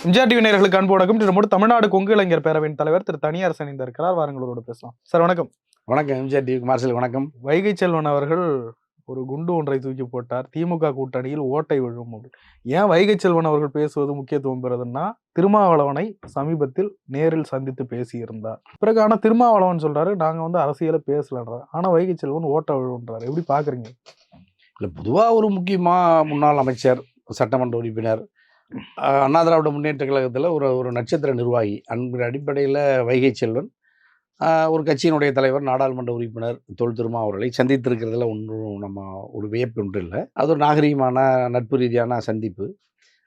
MGR TV நேயர்களுக்கு அன்பு வணக்கம். நம்மோடு தமிழ்நாடு கொங்கு இளைஞர் பேரவையின் தலைவர் திரு தனியரசன் இருக்கிறார். வாருங்களோடு பேசலாம். சார் வணக்கம். வணக்கம். எம்ஜிஆர் டிவி மார்ஷல் வணக்கம். வைகை செல்வன் அவர்கள் ஒரு குண்டு ஒன்றை தூக்கி போட்டார். திமுக கூட்டணியில் ஓட்டை விழும். ஏன் வைகை செல்வன் அவர்கள் பேசுவது முக்கியத்துவம் பெறுதுன்னா, திருமாவளவனை சமீபத்தில் நேரில் சந்தித்து பேசியிருந்தார். பிறகு ஆனா திருமாவளவன் சொல்றாரு, நாங்க அரசியல பேசலன்றார். ஆனா வைகை செல்வன் ஓட்ட விழுன்றாரு. எப்படி பாக்குறீங்க? இல்ல, பொதுவா ஒரு முன்னாள் அமைச்சர், சட்டமன்ற உறுப்பினர், அண்ணா திராவிட முன்னேற்ற கழகத்தில் ஒரு நட்சத்திர நிர்வாகி அன்பின் அடிப்படையில் வைகை செல்வன் ஒரு கட்சியினுடைய தலைவர், நாடாளுமன்ற உறுப்பினர் திருமா அவர்களை சந்தித்திருக்கிறதுல ஒன்றும் நம்ம ஒரு வியப்பு ஒன்று இல்லை. அது ஒரு நாகரீகமான நட்பு ரீதியான சந்திப்பு.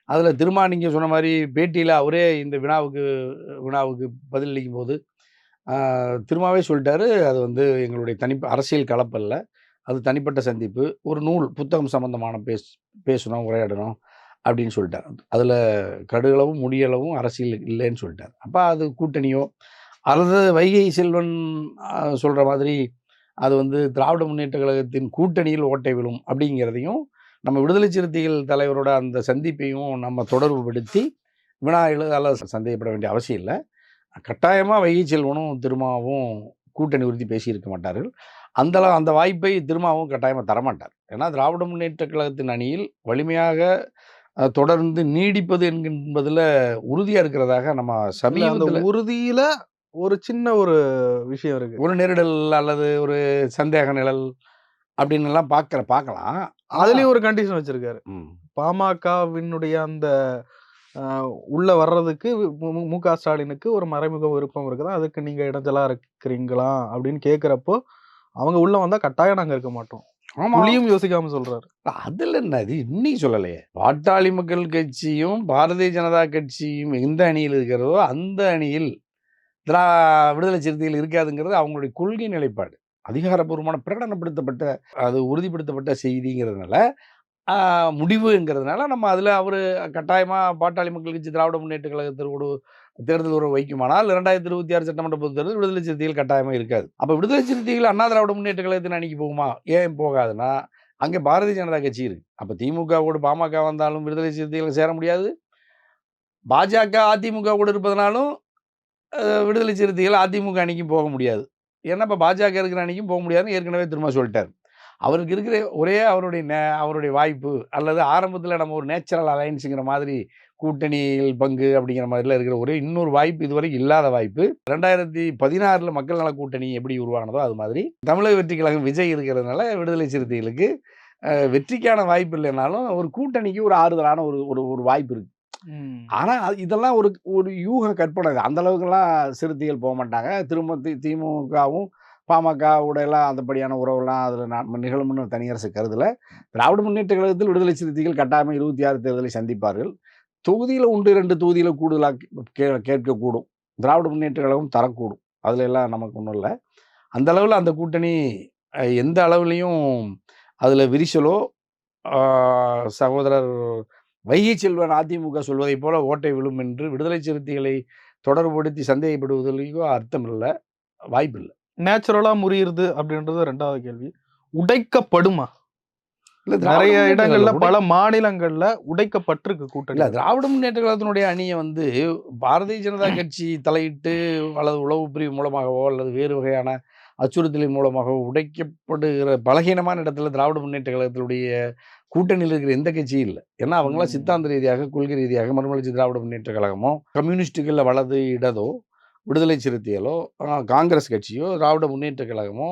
அதில் திருமா நீங்கள் சொன்ன மாதிரி பேட்டியில் அவரே இந்த வினாவுக்கு பதிலளிக்கும் போது திருமாவே சொல்லிட்டாரு, அது எங்களுடைய அரசியல் கலப்பல்ல, அது தனிப்பட்ட சந்திப்பு, ஒரு புத்தகம் சம்பந்தமான பேசணும், உரையாடணும் அப்படின்னு சொல்லிட்டார். அதில் கடுகளவும் முடியளவும் அரசியல் இல்லைன்னு சொல்லிட்டார். அப்போ அது கூட்டணியோ அல்லது வைகை செல்வன் சொல்கிற மாதிரி அது திராவிட முன்னேற்ற கழகத்தின் கூட்டணியில் ஓட்டை விழும் அப்படிங்கிறதையும், நம்ம விடுதலை சிறுத்தைகள் தலைவரோட அந்த சந்திப்பையும் நம்ம தொடர்பு படுத்தி வினா எழுதால சந்தேகப்பட வேண்டிய அவசியம் இல்லை. கட்டாயமாக வைகை செல்வனும் திருமாவும் கூட்டணி உறுதி பேசியிருக்க மாட்டார்கள். அந்த வாய்ப்பை திருமாவும் கட்டாயமாக தரமாட்டார். ஏன்னா திராவிட முன்னேற்ற கழகத்தின் அணியில் வலிமையாக தொடர்ந்து நீடிப்பது என்பதில் உறுதியாக இருக்கிறதாக நம்ம சமீபத்தில் உறுதியில் ஒரு சின்ன ஒரு விஷயம் இருக்கு. ஒரு நெருடல் அல்லது ஒரு சந்தேக நிழல் அப்படின்னு எல்லாம் பார்க்கலாம். அதுலேயும் ஒரு கண்டிஷன் வச்சிருக்காரு. பாமகவினுடைய அந்த உள்ள வர்றதுக்கு மு.க. ஸ்டாலினுக்கு ஒரு மறைமுக விருப்பம் இருக்குதா, அதுக்கு நீங்க இடைஞ்சலா இருக்கிறீங்களா அப்படின்னு கேட்கிறப்போ, அவங்க உள்ள வந்தா கட்டாயம் நாங்க இருக்க மாட்டோம், புலியும் யோசிக்காம சொல்றாரு. அதுல என்ன, அது இன்னைக்கு சொல்லலையே. பாட்டாளி மக்கள் கட்சியும் பாரதிய ஜனதா கட்சியும் எந்த அணியில் இருக்கிறதோ அந்த அணியில் விடுதலை சிறுத்தைகள் இருக்காதுங்கிறது அவங்களுடைய கொள்கை நிலைப்பாடு, அதிகாரப்பூர்வமான பிரகடனப்படுத்தப்பட்ட, அது உறுதிப்படுத்தப்பட்ட செய்திங்கிறதுனால, முடிவுங்கிறதுனால நம்ம அதில் அவர் கட்டாயமாக பாட்டாளி மக்கள் கட்சி திராவிட முன்னேற்ற கழகத்திற்கோடு தேர்தல் உறவு வைக்குமானால் 2026 சட்டமன்ற பொது தேர்தல் விடுதலை சிறுத்தைகள் கட்டாயமாக இருக்காது. அப்போ விடுதலை சிறுத்தைகள் அண்ணா திராவிட முன்னேற்ற கழகத்தின் அணிக்கு போகுமா? ஏன் போகாதுன்னா, அங்கே பாரதிய ஜனதா கட்சி இருக்குது. அப்போ திமுகவோடு பாமக வந்தாலும் விடுதலை சிறுத்தைகள் சேர முடியாது. பாஜக அதிமுகவோடு இருப்பதனாலும் விடுதலை சிறுத்தைகள் அதிமுக அணிக்கும் போக முடியாது. ஏன்னா இப்போ பாஜக இருக்கிற அணிக்கும் போக முடியாதுன்னு ஏற்கனவே திரும்ப சொல்லிட்டார். அவருக்கு இருக்கிற ஒரே அவருடைய வாய்ப்பு, அல்லது ஆரம்பத்தில் நம்ம ஒரு நேச்சுரல் அலையன்ஸுங்கிற மாதிரி கூட்டணியில் பங்கு அப்படிங்கிற மாதிரிலாம் இருக்கிற இன்னொரு வாய்ப்பு, இதுவரைக்கும் இல்லாத வாய்ப்பு, 2016 மக்கள் நல கூட்டணி எப்படி உருவானதோ அது மாதிரி தமிழக வெற்றி கழகம் விஜய் இருக்கிறதுனால விடுதலை சிறுத்தைகளுக்கு வெற்றிக்கான வாய்ப்பு இல்லைனாலும் ஒரு கூட்டணிக்கு ஒரு ஆறுதலான ஒரு வாய்ப்பு இருக்கு. ஆனா இதெல்லாம் ஒரு யூக கற்பனை. அந்த அளவுக்குலாம் சிறுத்தைகள் போக மாட்டாங்க. திரும்ப திமுகவும் பாமகவோட எல்லாம் அந்தபடியான உறவுலாம் அதில் நிகழும்னு தனியரசு கருதல. திராவிட முன்னேற்ற கழகத்தில் விடுதலை சிறுத்தைகள் கட்டாயமாக 26 தேர்தலை சந்திப்பார்கள். தொகுதியில் 1-2 தொகுதியில் கூடுதலாக கேட்கக்கூடும். திராவிட முன்னேற்ற கழகம் தரக்கூடும். அதுல எல்லாம் நமக்கு ஒன்றும் இல்லை. அந்த அளவில் அந்த கூட்டணி எந்த அளவுலையும் அதில் விரிசலோ, சகோதரர் வைகை செல்வன் அதிமுக சொல்வதை போல ஓட்டை விழும் என்று விடுதலை சிறுத்தைகளை தொடர்புபடுத்தி சந்தேகப்படுவதிலேயோ அர்த்தம் இல்லை, வாய்ப்பு இல்லை. நேச்சுரலா முறியுது அப்படின்றது ரெண்டாவது கேள்வி. உடைக்கப்படுமா? இல்ல, நிறைய இடங்கள்ல பல மாநிலங்கள்ல உடைக்கப்பட்டிருக்கு கூட்டணி. இல்ல, திராவிட முன்னேற்ற கழகத்தினுடைய அணியை பாரதிய ஜனதா கட்சி தலையிட்டு அல்லது உளவு பிரிவு மூலமாகவோ அல்லது வேறு வகையான அச்சுறுத்தலின் மூலமாக உடைக்கப்படுகிற பலகீனமான இடத்துல திராவிட முன்னேற்ற கழகத்தினுடைய கூட்டணியில் இருக்கிற எந்த கட்சியும் இல்லை. ஏன்னா அவங்களாம் சித்தாந்த ரீதியாக, கொள்கை ரீதியாக மறுமலர்ச்சி திராவிட முன்னேற்ற கழகமோ, கம்யூனிஸ்டுகளில் வலது இடதோ, விடுதலை சிறுத்தைகளோ, காங்கிரஸ் கட்சியோ, திராவிட முன்னேற்ற கழகமோ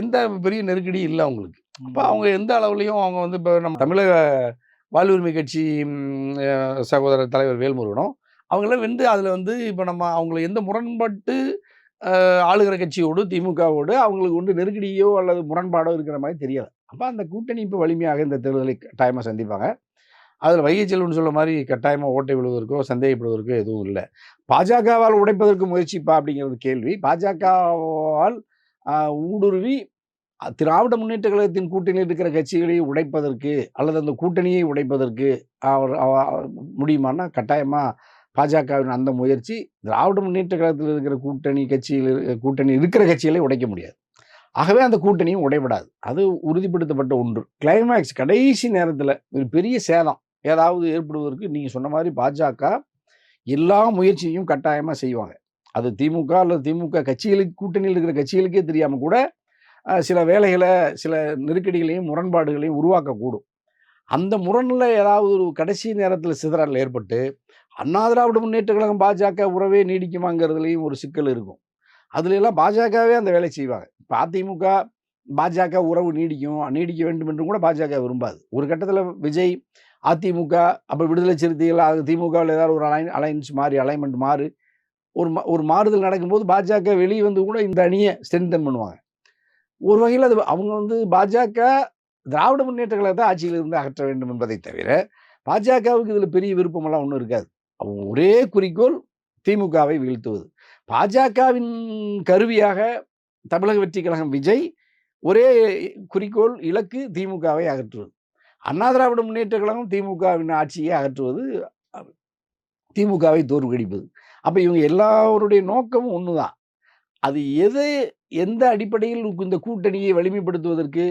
எந்த பெரிய நெருக்கடியும் இல்லை அவங்களுக்கு. அப்போ அவங்க எந்த அளவுலையும் அவங்க இப்போ நம்ம தமிழக வாழ்வுரிமை கட்சி சகோதரர் தலைவர் வேல்முருகனும் அவங்களாம் அதில் இப்போ நம்ம அவங்கள எந்த முரண்பட்டு ஆளுகிற கட்சியோடு திமுகவோடு அவங்களுக்கு நெருக்கடியோ அல்லது முரண்பாடோ இருக்கிற மாதிரி தெரியாது. அப்போ அந்த கூட்டணி இப்போ வலிமையாக இந்த தேர்தலை கட்டாயமாக சந்திப்பாங்க. அதில் வைகை செல்வன் சொல்ல மாதிரி கட்டாயமாக ஓட்டை விழுவதற்கோ சந்தேகப்படுவதற்கோ எதுவும் இல்லை. பாஜகவால் உடைப்பதற்கு முயற்சிப்பா அப்படிங்கிறது கேள்வி. பாஜகவால் ஊடுருவி திராவிட முன்னேற்ற கழகத்தின் கூட்டணியில் இருக்கிற கட்சிகளை உடைப்பதற்கு அல்லது அந்த கூட்டணியை உடைப்பதற்கு அவர் முடியுமான்னா கட்டாயமாக பாஜகவின் அந்த முயற்சி திராவிட முன்னேற்ற கழகத்தில் இருக்கிற கூட்டணி இருக்கிற கட்சிகளை உடைக்க முடியாது. ஆகவே அந்த கூட்டணியும் உடைபடாது. அது உறுதிப்படுத்தப்பட்ட ஒன்று. கிளைமேக்ஸ் கடைசி நேரத்தில் ஒரு பெரிய சேதம் ஏதாவது ஏற்படுவதற்கு நீங்கள் சொன்ன மாதிரி பாஜக எல்லா முயற்சியும் கட்டாயமா செய்வாங்க. அது திமுக அல்லது திமுக கட்சிகளுக்கு கூட்டணியில் இருக்கிற கட்சிகளுக்கே தெரியாம கூட சில வேலைகள, சில நெருக்கடிகளையும், முரண்பாடுகளையும் உருவாக்கக்கூடும். அந்த முரண்ல ஏதாவது ஒரு கடைசி நேரத்தில சிதறல் ஏற்பட்டு, அண்ணா திராவிட முன்னேற்றக் கழகம், பாஜக உறவே நீடிக்குமாங்கிறதுலயும் ஒரு சிக்கல் இருக்கும். அதுல எல்லாம் பாஜகவே அந்த வேலை செய்வாங்க. இப்ப அதிமுக, பாஜக உறவு நீடிக்க வேண்டும் என்றும் கூட பாஜக விரும்பாது. ஒரு கட்டத்தில விஜய், அதிமுக, அப்ப விடுதலை சிறுத்தைகள், அது திமுகவுல ஏதாவது ஒரு அலைன்ஸ் மாறி, அலைன்மென்ட் மாறு ஒரு மாறுதல் நடக்கும்போது பாஜக வெளிய வந்து கூட இந்த அணிய ஸ்ட்ரெங்தன் பண்ணுவாங்க. ஒரு வகையில அது அவங்க வந்து பாஜக திராவிட முன்னேற்ற கழகத்த ஆட்சியிலிருந்து அகற்ற வேண்டும் என்பதை தவிர, பாஜகவுக்கு இதுல பெரிய விருப்பமெல்லாம் ஒண்ணும் இருக்காது. அவங்க ஒரே குறிக்கோள் திமுகவை வீழ்த்துவது. பாஜகவின் கருவியாக தமிழக வெற்றிக் கழகம் விஜய், ஒரே குறிக்கோள், இலக்கு திமுகவை அகற்றுவது. அண்ணா திராவிட முன்னேற்ற கழகம் திமுகவின் ஆட்சியை அகற்றுவது, திமுகவை தோற்கடிப்பது. அப்ப இவங்க எல்லாருடைய நோக்கமும் ஒண்ணுதான். அது எந்த அடிப்படையில் இந்த கூட்டணியை வலிமைப்படுத்துவதற்கு,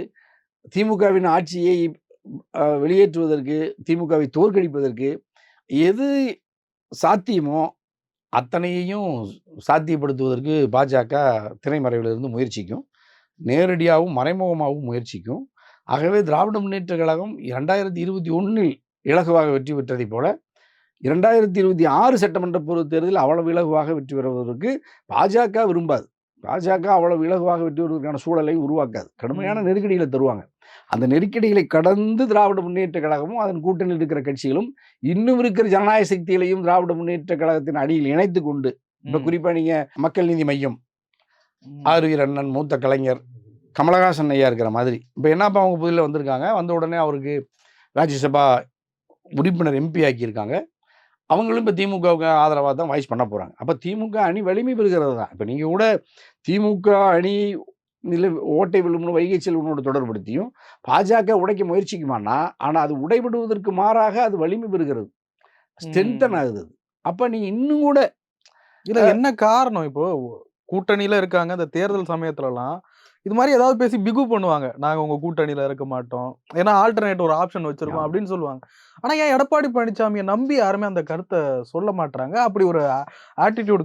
திமுகவின் ஆட்சியை வெளியேற்றுவதற்கு, திமுகவை தோற்கடிப்பதற்கு எது சாத்தியமோ அத்தனையையும் சாத்தியப்படுத்துவதற்கு பாஜக திரைமறைவிலிருந்து முயற்சிக்கும். நேரடியாகவும், மறைமுகமாகவும் முயற்சிக்கும். ஆகவே திராவிட முன்னேற்றக் கழகம் 2021ல் இலகுவாக வெற்றி பெற்றதைப் போல, 2026 சட்டமன்ற பொதுத் தேர்தலில் அவ்வளவு இலகுவாக வெற்றி பெறுவதற்கு பாஜக விரும்பாது. பாஜக அவ்வளவு இலகுவாக வெற்றி பெறுவதற்கான சூழலை உருவாக்காது. கடுமையான நெருக்கடிகளை தருவாங்க. அந்த நெருக்கடிகளை கடந்து திராவிட முன்னேற்றக் கழகமும், அதன் கூட்டணியில் இருக்கிற கட்சிகளும், இன்னும் இருக்கிற ஜனநாயக சக்திகளையும் திராவிட முன்னேற்றக் கழகத்தின் அடியில் இணைத்துக் கொண்டு, இப்ப குறிப்பா நீங்க மக்கள் நீதி மையம், ஆருயிர் அண்ணன், மூத்த கலைஞர் கமலஹாசன் ஐயா இருக்கிற மாதிரி, இப்ப என்னப்பா அவங்க புதில வந்திருக்காங்க. வந்த உடனே அவருக்கு ராஜ்யசபா உறுப்பினர் எம்பி ஆக்கியிருக்காங்க. அவங்களும் இப்ப திமுகவுக்கு ஆதரவா தான் வாய்ஸ் பண்ண போறாங்க. அப்ப திமுக அணி வலிமை பெறுகிறது தான். இப்ப நீங்க கூட திமுக அணி ஓட்டை விழும்னு வைகை செல்வனோடு தொடர்படுத்தியும் பாஜக உடைக்க முயற்சிக்குமானா, ஆனா அது உடைபடுவதற்கு மாறாக அது வலிமை பெறுகிறது. ஸ்ட்ரென்தன் ஆகுது. அப்ப நீ இன்னும் கூட இதுல என்ன காரணம்? இப்போ கூட்டணியில இருக்காங்க. இந்த தேர்தல் சமயத்துலலாம் இது மாரி ஏதாவது பேசி பிகு பண்ணுவாங்க. நாங்க உங்க கூட்டணியில இருக்க மாட்டோம். ஏன்னா ஆல்டர்னேட் ஒரு ஆப்ஷன் வச்சிருக்கோம் அப்படின்னு சொல்லுவாங்க. ஆனா ஏன் எடப்பாடி பழனிசாமிய நம்பி யாருமே அந்த கருத்த சொல்ல மாட்றாங்க? அப்படி ஒரு ஆட்டிட்யூட்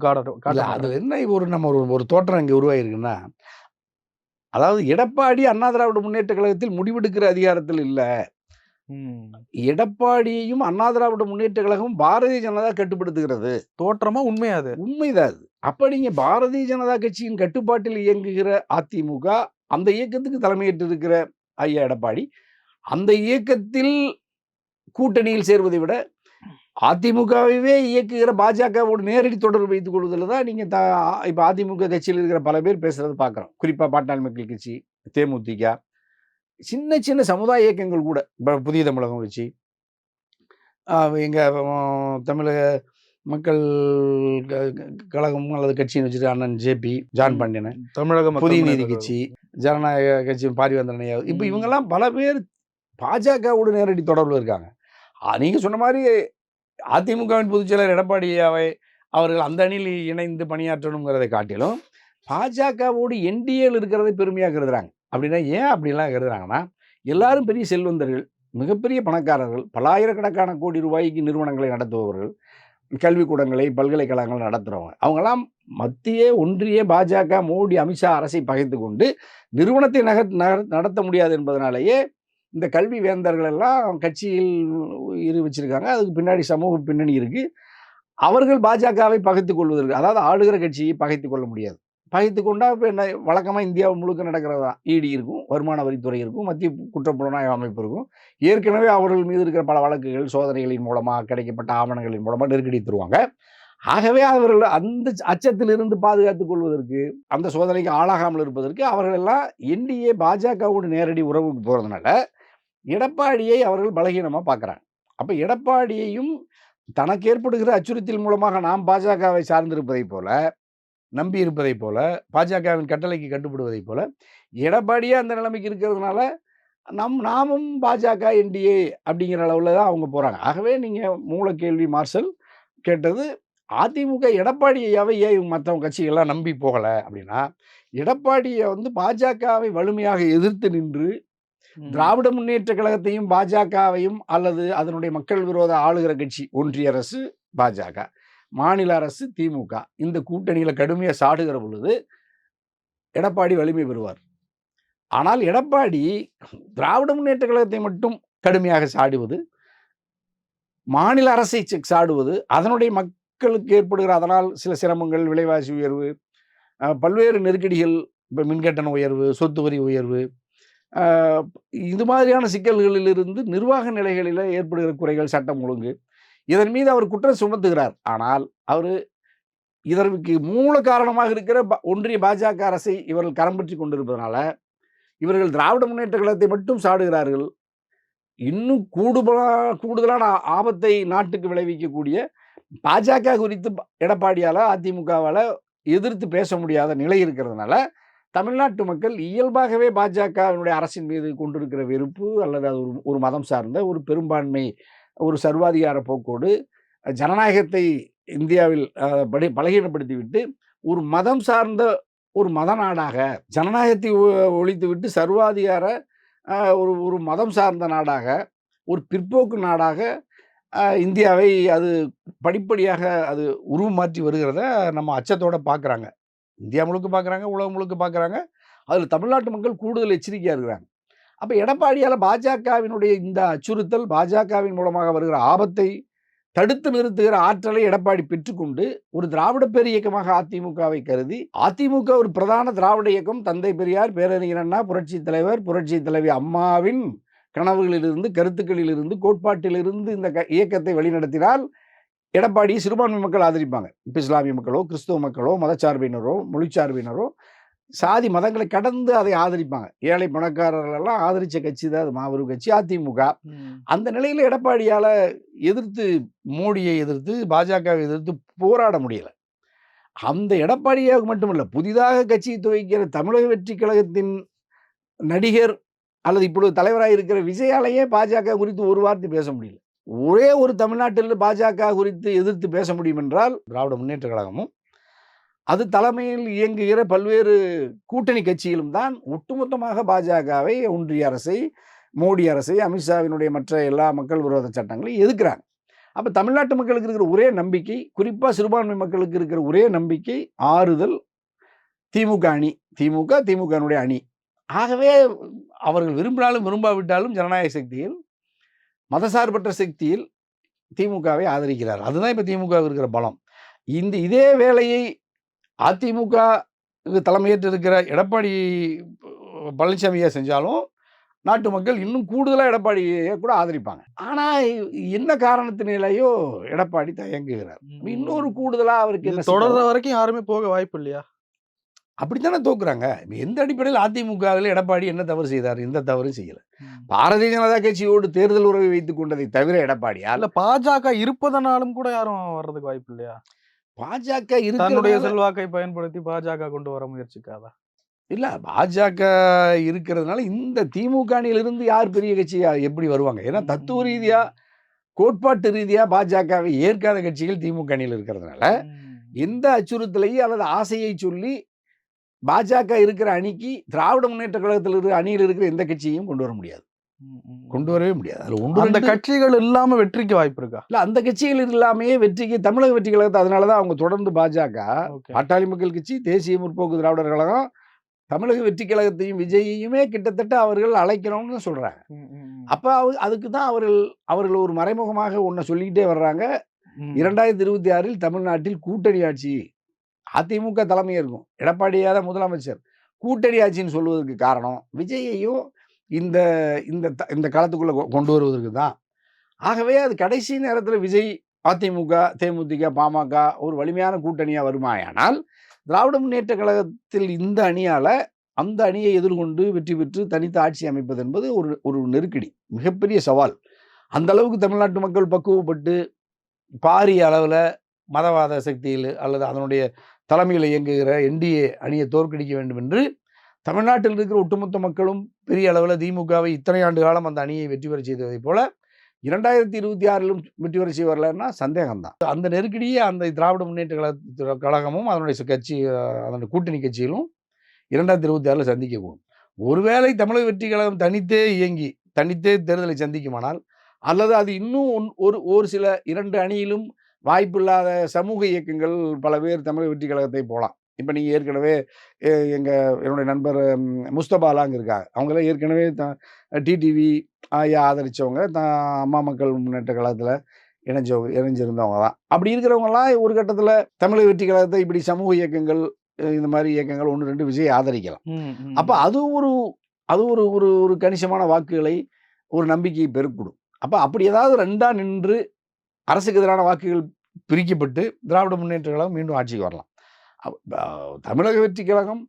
இல்ல அது என்ன நம்ம ஒரு தோற்றம் இங்க உருவாயிருக்குன்னா, அதாவது எடப்பாடி அண்ணா திராவிட முன்னேற்ற கழகத்தில் முடிவெடுக்கிற அதிகாரத்தில் இல்ல. எடப்பாடியையும் அண்ணா திராவிட முன்னேற்ற கழகம் பாரதிய ஜனதா கட்டுப்படுத்துகிறது. தோற்றமா உண்மையா அது? உண்மைதான் அது. அப்ப நீங்க பாரதிய ஜனதா கட்சியின் கட்டுப்பாட்டில் இயங்குகிற அதிமுக, அந்த இயக்கத்துக்கு தலைமையேற்று இருக்கிற ஐயா எடப்பாடி, அந்த இயக்கத்தில் கூட்டணியில் சேர்வதை விட அதிமுகவையே இயக்குகிற பாஜகவோடு நேரடி தொடர்பு வைத்துக் கொள்வதில் தான் நீங்க இப்ப அதிமுக கட்சியில் இருக்கிற பல பேர் பேசுறத பார்க்கிறோம். குறிப்பா பாட்டாளி மக்கள் கட்சி, தேமுதிக, சின்ன சின்ன சமுதாய இயக்கங்கள் கூட, புதிய தமிழகம் கட்சி, எங்க தமிழக மக்கள் கழகம் அல்லது கட்சின்னு வச்சுட்டு அண்ணன் ஜேபி, ஜான் பாண்டியன், தமிழக புதிய நீதி கட்சி, ஜனநாயக கட்சி பாரிவேந்தர் ஐயா, இப்ப இவங்கெல்லாம் பல பேர் பாஜகவோடு நேரடி தொடர்புல இருக்காங்க. நீங்க சொன்ன மாதிரி அதிமுகவின் பொதுச் செயலர் எடப்பாடியாவை அவர்கள் அந்த அணியில் இணைந்து பணியாற்றணுங்கிறதை காட்டிலும் பாஜகவோடு என்டிஏல இருக்கிறதை பெருமையாக கருதுறாங்க. அப்படின்னா ஏன் அப்படிலாம் கருதுறாங்கன்னா, எல்லாரும் பெரிய செல்வந்தர்கள், மிகப்பெரிய பணக்காரர்கள், பல்லாயிரக்கணக்கான கோடி ரூபாய்க்கு நிறுவனங்களை நடத்துபவர்கள், கல்விக்கூடங்களை, பல்கலைக்கழகங்கள் நடத்துறவங்க. அவங்கெல்லாம் மத்திய, ஒன்றிய பாஜக, மோடி, அமித்ஷா அரசை பகைத்து கொண்டு நிறுவனத்தை நடத்த முடியாது என்பதனாலேயே இந்த கல்வி வேந்தர்கள் எல்லாம் கட்சியில் வச்சிருக்காங்க. அதுக்கு பின்னாடி சமூக பின்னணி இருக்கு. அவர்கள் பாஜகவை பகைத்துக் கொள்வதற்கு, அதாவது ஆளுகிற கட்சியை பகைத்துக் கொள்ள முடியாது. பகைத்துக் கொண்டா இப்ப என்ன, வழக்கமா இந்தியா முழுக்க நடக்கிறதா. இடி இருக்கும், வருமான வரித்துறை இருக்கும், மத்திய குற்றப்புலனாய்வு அமைப்பு இருக்கும். ஏற்கனவே அவர்கள் மீது இருக்கிற பல வழக்குகள், சோதனைகளின் மூலமா கிடைக்கப்பட்ட ஆவணங்களின் மூலமா நெருக்கடி தருவாங்க. ஆகவே அவர்கள் அந்த அச்சத்திலிருந்து பாதுகாத்துக் கொள்வதற்கு, அந்த சோதனைக்கு ஆளாகாமல் இருப்பதற்கு அவர்கள் எல்லாம் என்டிஏ பாஜகவோடு நேரடி உறவுக்கு போறதுனால எடப்பாடியை அவர்கள் பலகீனமா பார்க்குறாங்க. அப்ப எடப்பாடியையும் தனக்கு ஏற்படுகிற அச்சுறுத்தல் மூலமாக நாம் பாஜகவை சார்ந்திருப்பதைப் போல, நம்பி இருப்பதைப் போல, பாஜகவின் கட்டளைக்கு கட்டுப்படுவதைப் போல, எடப்பாடியே அந்த நிலைமைக்கு இருக்கிறதுனால நாமும் பாஜக, என்டிஏ அப்படிங்கிற அளவுல தான் அவங்க போறாங்க. ஆகவே நீங்க மூல கேள்வி மார்ஷல் கேட்டது, அதிமுக எடப்பாடியாவை ஏன் மற்றவங்க கட்சிகள்லாம் நம்பி போகல அப்படின்னா, எடப்பாடியை வந்து பாஜகவை வலிமையாக எதிர்த்து நின்று திராவிட முன்னேற்ற கழகத்தையும் பாஜகவையும் அல்லது அதனுடைய மக்கள் விரோத ஆளுகிற கட்சி ஒன்றிய அரசு பாஜக, மாநில அரசு, திமுக இந்த கூட்டணியில கடுமையா சாடுகிற பொழுது எடப்பாடி வலிமை பெறுவார். ஆனால் எடப்பாடி திராவிட முன்னேற்றக் கழகத்தை மட்டும் கடுமையாக சாடுவது, மாநில அரசை சாடுவது, அதனுடைய மக்களுக்கு ஏற்படுகிற அதனால் சில சிரமங்கள், விலைவாசி உயர்வு, பல்வேறு நெருக்கடிகள், இப்ப மின்கட்டண உயர்வு, சொத்து வரி உயர்வு, அ இது மாதிரியான சிக்கல்களிலிருந்து நிர்வாக நிலைகளில ஏற்படுகிற குறைகள், சட்டம் ஒழுங்கு, இதன் மீது அவர் குற்றம் சுமத்துகிறார். ஆனால் அவரு இதற்கு மூல காரணமாக இருக்கிற ஒன்றிய பாஜக அரசை இவர்கள் கரம் பற்றிக் கொண்டிருப்பதனால, இவர்கள் திராவிட முன்னேற்றக் கழகத்தை மட்டும் சாடுகிறார்கள். இன்னும் கூடுதலான ஆபத்தை நாட்டுக்கு விளைவிக்கக்கூடிய பாஜக குறித்து எடப்பாடியால, அதிமுகவால எதிர்த்து பேச முடியாத நிலை இருக்கிறதுனால, தமிழ்நாட்டு மக்கள் இயல்பாகவே பாஜகவினுடைய அரசின் மீது கொண்டிருக்கிற வெறுப்பு அல்லது அது ஒரு மதம் சார்ந்த ஒரு பெரும்பான்மை, ஒரு சர்வாதிகார போக்கோடு ஜனநாயகத்தை இந்தியாவில் பலகீனப்படுத்திவிட்டு ஒரு மதம் சார்ந்த ஒரு மத நாடாக, ஜனநாயகத்தை ஒழித்துவிட்டு சர்வாதிகார ஒரு மதம் சார்ந்த நாடாக, ஒரு பிற்போக்கு நாடாக இந்தியாவை அது படிப்படியாக அது உருமாற்றி வருகிறத நம்ம அச்சத்தோட பார்க்குறாங்க. இந்தியா முழுக்க பார்க்குறாங்க, உலகம் முழுக்க பார்க்குறாங்க. அதில் தமிழ்நாட்டு மக்கள் கூடுதல் எச்சரிக்கையா இருக்கிறாங்க. அப்ப எடப்பாடியால பாஜகவினுடைய இந்த அச்சுறுத்தல், பாஜகவின் மூலமாக வருகிற ஆபத்தை தடுத்து நிறுத்துகிற ஆற்றலை எடப்பாடி பெற்றுக்கொண்டு, ஒரு திராவிட பேர் இயக்கமாக அதிமுகவை கருதி, அதிமுக ஒரு பிரதான திராவிட இயக்கம், தந்தை பெரியார், பேரறிஞர் அண்ணா, புரட்சித் தலைவர், புரட்சி தலைவி அம்மாவின் கனவுகளிலிருந்து, கருத்துக்களிலிருந்து, கோட்பாட்டிலிருந்து இந்த இயக்கத்தை வழிநடத்தினால், எடப்பாடியை சிறுபான்மை மக்கள் ஆதரிப்பாங்க. இப்ப இஸ்லாமிய மக்களோ, கிறிஸ்துவ மக்களோ, மதச்சார்பினரோ, மொழிச்சார்பினரோ, சாதி மதங்களை கடந்து அதை ஆதரிப்பாங்க. ஏழை பணக்காரர்கள் எல்லாம் ஆதரிச்ச கட்சி தான் அது மாபெரும் கட்சி அதிமுக. அந்த நிலையில எடப்பாடியால மோடியை எதிர்த்து, பாஜகவை எதிர்த்து போராட முடியல. அந்த எடப்பாடியாக மட்டுமல்ல, புதிதாக கட்சியை துவக்கிற தமிழக வெற்றி கழகத்தின் நடிகர் அல்லது இப்பொழுது தலைவராக இருக்கிற விஜயாலேயே பாஜக குறித்து ஒரு வார்த்தை பேச முடியல. ஒரே ஒரு தமிழ்நாட்டில் பாஜக குறித்து எதிர்த்து பேச முடியும் என்றால் திராவிட முன்னேற்ற கழகமும், அது தலைமையில் இயங்குகிற பல்வேறு கூட்டணி கட்சிகளும் தான் ஒட்டுமொத்தமாக பாஜகவை, ஒன்றிய அரசை, மோடி அரசை, அமித்ஷாவினுடைய மற்ற எல்லா மக்கள் விரோத சட்டங்களையும் எதிர்க்கிறாங்க. அப்ப தமிழ்நாட்டு மக்களுக்கு இருக்கிற ஒரே நம்பிக்கை, குறிப்பா சிறுபான்மை மக்களுக்கு இருக்கிற ஒரே நம்பிக்கை, ஆறுதல் திமுக அணி. திமுகனுடைய அணி. ஆகவே அவர்கள் விரும்பினாலும் விரும்பாவிட்டாலும் ஜனநாயக சக்தியில், மதசார்பற்ற சக்தியில் திமுகவை ஆதரிக்கிறார். அதுதான் இப்ப திமுக இருக்கிற பலம். இதே வேளையை அதிமுக தலைமையேற்று இருக்கிற எடப்பாடி பழனிசாமியா செஞ்சாலும் நாட்டு மக்கள் இன்னும் கூடுதலா எடப்பாடியை கூட ஆதரிப்பாங்க. ஆனா என்ன காரணத்தினாலேயோ எடப்பாடி தயங்குகிறார். இன்னொரு கூடுதலா அவருக்கு என்ன தொடர்ற வரைக்கும் யாருமே போக வாய்ப்பு இல்லையா? அப்படித்தானே தோக்குறாங்க. எந்த அடிப்படையில் அதிமுகவில் எடப்பாடி என்ன தவறு செய்தார்? எந்த தவறும் செய்யல. பாரதிய ஜனதா கட்சியோடு தேர்தல் உறவை வைத்துக் கொண்டதை தவிர எடப்பாடியால் பாஜக இருப்பதனாலும் கூட யாரும் வர்றதுக்கு வாய்ப்பு இல்லையா? பாஜக தன்னுடைய செல்வாக்கை பயன்படுத்தி பாஜக கொண்டு வர முயற்சிக்காதா? இல்ல பாஜக இருக்கிறதுனால இந்த திமுக அணியிலிருந்து யார் பெரிய கட்சியா எப்படி வருவாங்க? ஏன்னா தத்துவ ரீதியா, கோட்பாட்டு ரீதியா பாஜகவை ஏற்காத கட்சிகள் திமுக அணியில் இருக்கிறதுனால, எந்த அச்சுறுத்தலையும் அல்லது ஆசையை சொல்லி பாஜக இருக்கிற அணிக்கு திராவிட முன்னேற்ற கழகத்தில் இருக்கிற அணியில் இருக்கிற எந்த கட்சியையும் கொண்டு வர முடியாது. கொண்டு வரவே முடியாது. அந்த கட்சிகள் இல்லாம வெற்றிக்கு வாய்ப்பு இருக்கா? இல்ல அந்த கட்சிகள் இல்லாமையே வெற்றிக்கு தமிழக வெற்றி கழகத்தை அதனாலதான் அவங்க தொடர்ந்து பாஜக, பாட்டாளி மக்கள் கட்சி, தேசிய முற்போக்கு திராவிடர் கழகம், தமிழக வெற்றி கழகத்தையும் விஜயையுமே கிட்டத்தட்ட அவர்கள் அழைக்கணும்னு சொல்றாங்க. அப்ப அதுக்கு தான் அவர்கள் ஒரு மறைமுகமாக ஒன்ன சொல்லிக்கிட்டே வர்றாங்க. 2026 தமிழ்நாட்டில் கூட்டணி ஆட்சி, அதிமுக தலைமையா இருக்கும், எடப்பாடியார் முதலமைச்சர், கூட்டணி ஆட்சின்னு சொல்வதற்கு காரணம் விஜயையும் இந்த இந்த களத்துக்குள்ள கொண்டு வருவதற்கு தான். ஆகவே அது கடைசி நேரத்தில் விஜய், அதிமுக, தேமுதிக, பாமக ஒரு வலிமையான கூட்டணியா வருமாயானால், திராவிட முன்னேற்ற கழகத்தில் இந்த அணியால அந்த அணியை எதிர்கொண்டு வெற்றி பெற்று தனித்து ஆட்சி அமைப்பது என்பது ஒரு நெருக்கடி, மிகப்பெரிய சவால். அந்த அளவுக்கு தமிழ்நாட்டு மக்கள் பக்குவப்பட்டு பாரிய அளவில் மதவாத சக்தியில் அல்லது அதனுடைய தலைமையில் இயங்குகிற என்டிஏ அணியை தோற்கடிக்க வேண்டும் என்று தமிழ்நாட்டில் இருக்கிற ஒட்டுமொத்த மக்களும் பெரிய அளவில் திமுகவை இத்தனை ஆண்டு காலம் அந்த அணியை வெற்றி பெற செய்ததை போல 2026 வெற்றி பெற செய்வார்லன்னா சந்தேகம்தான். அந்த நெருக்கடியை அந்த திராவிட முன்னேற்ற கழகமும் அதனுடைய கட்சி, அதனுடைய கூட்டணி கட்சிகளும் 2026 சந்திக்கக்கூடும். ஒருவேளை தமிழக வெற்றி கழகம் தனித்தே இயங்கி தனித்தே தேர்தலை சந்திக்குமானால், அல்லது அது இன்னும் ஒரு சில 2 அணியிலும் வாய்ப்பில்லாத சமூக இயக்கங்கள் பல பேர் தமிழக வெற்றி கழகத்தை போகலாம். இப்ப நீங்க ஏற்கனவே என்னுடைய நண்பர் முஸ்தபாலாம் இருக்காங்க. அவங்கலாம் ஏற்கனவே டிடிவி ஐயா ஆதரிச்சவங்க. அம்மா மக்கள் முன்னேற்ற கழகத்துல இணைஞ்சிருந்தவங்க தான். அப்படி இருக்கிறவங்கலாம் ஒரு கட்டத்துல தமிழக வெற்றி கழகத்தை இப்படி சமூக இயக்கங்கள் இந்த மாதிரி இயக்கங்கள் 1, 2 விஜய் ஆதரிக்கலாம். அப்ப அது ஒரு ஒரு ஒரு ஒரு கணிசமான வாக்குகளை ஒரு நம்பிக்கையை பெருக்கிடும். அப்ப அப்படி ஏதாவது 2ஆ நின்று அரசுக்கு எதிரான வாக்குகள் பிரிக்கப்பட்டு திராவிட முன்னேற்ற கழகம் மீண்டும் ஆட்சிக்கு வரலாம். தமிழக வெற்றி கழகம்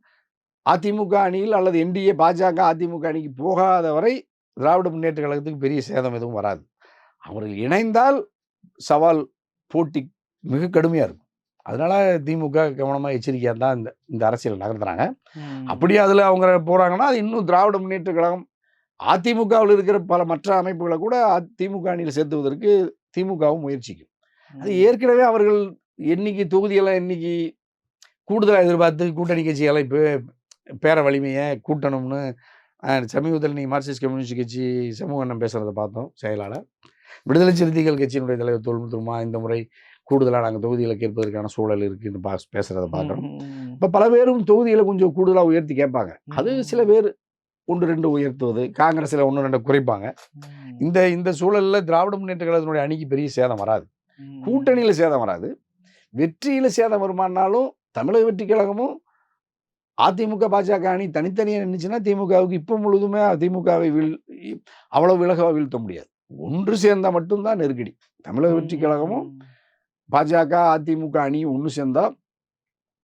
அதிமுக அணியில் அல்லது என்டிஏ, பாஜக, அதிமுக அணிக்கு போகாத வரை திராவிட முன்னேற்ற கழகத்துக்கு பெரிய சேதம் எதுவும் வராது. அவர்கள் இணைந்தால் சவால் போட்டி மிக கடுமையா இருக்கும். அதனால திமுக கவனமா எச்சரிக்கையா தான் இந்த அரசியல் நகர்த்துறாங்க. அப்படியே அதுல அவங்க போறாங்கன்னா அது இன்னும் திராவிட முன்னேற்ற கழகம் அதிமுகவில் இருக்கிற பல மற்ற அமைப்புகளை கூட திமுக அணியில் சேர்த்துவதற்கு திமுகவும் முயற்சிக்கும். அது ஏற்கனவே அவர்கள் தொகுதியெல்லாம் கூடுதலாக எதிர்பார்த்து கூட்டணி கட்சிகளை பேர வலிமையை கூட்டணும்னு சமீபத்தில் நீங்கள் மார்க்சிஸ்ட் கம்யூனிஸ்ட் கட்சி சமூக எண்ணம் பேசுகிறத பார்த்தோம். செயலாளர் விடுதலை சிறுத்தைகள் கட்சியினுடைய தலைவர் தொல் திருமா இந்த முறை கூடுதலாக நாங்கள் தொகுதிகளை கேட்பதற்கான சூழல் இருக்குன்னு பேசுகிறத பார்க்குறோம். இப்போ பல பேரும் தொகுதிகளை கொஞ்சம் கூடுதலாக உயர்த்தி கேட்பாங்க. அது சில பேர் 1, 2 உயர்த்துவது, காங்கிரஸில் 1, 2 குறைப்பாங்க. இந்த சூழலில் திராவிட முன்னேற்ற கழகத்தினுடைய அணிக்கு பெரிய சேதம் வராது. கூட்டணியில் சேதம் வராது. வெற்றியில் சேதம் வருமானாலும் தமிழக வெற்றி கழகமும் அதிமுக, பாஜக அணி தனித்தனியாக நின்றுச்சுன்னா திமுகவுக்கு இப்போ முழுதுமே திமுகவை அவ்வளவு விலகவா வீழ்த்த முடியாது. ஒன்று சேர்ந்தா மட்டும்தான் நெருக்கடி. தமிழக வெற்றி கழகமும் பாஜக, அதிமுக அணி ஒன்று சேர்ந்தா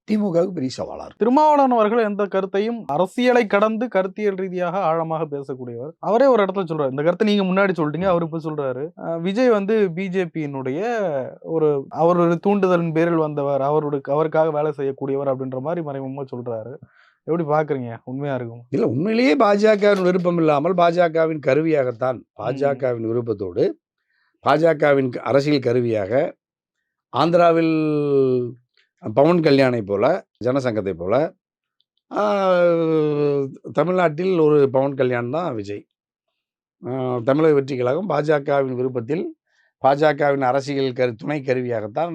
திமுகவுக்கு பெரிய சவாலா இருக்கு. திருமாவளவன் அவர்கள் எந்த கருத்தையும் அரசியலை கடந்து கருத்தியல் ரீதியாக ஆழமாக பேசக்கூடியவர். அவரே ஒரு இடத்துல சொல்றாரு, இந்த கருத்தை நீங்க முன்னாடி சொல்லிட்டீங்க, அவர் இப்ப சொல்றாரு, விஜய் பிஜேபியினுடைய அவருடைய தூண்டுதலின் பேரில் வந்தவர், அவருக்காக வேலை செய்யக்கூடியவர் அப்படின்ற மாதிரி மறைமுகமா சொல்றாரு. எப்படி பாக்குறீங்க? உண்மையா இருக்கும்? இல்ல, உண்மையிலேயே பாஜகவின் விருப்பம் இல்லாமல் பாஜகவின் கருவியாகத்தான், பாஜகவின் விருப்பத்தோடு பாஜகவின் அரசியல் கருவியாக ஆந்திராவில் பவன் கல்யாணை போல, ஜனசங்கத்தை போல, தமிழ்நாட்டில் ஒரு பவன் கல்யாண் தான் விஜய். தமிழக வெற்றி கழகம் பாஜகவின் விருப்பத்தில் பாஜகவின் அரசியல் துணை கருவியாகத்தான்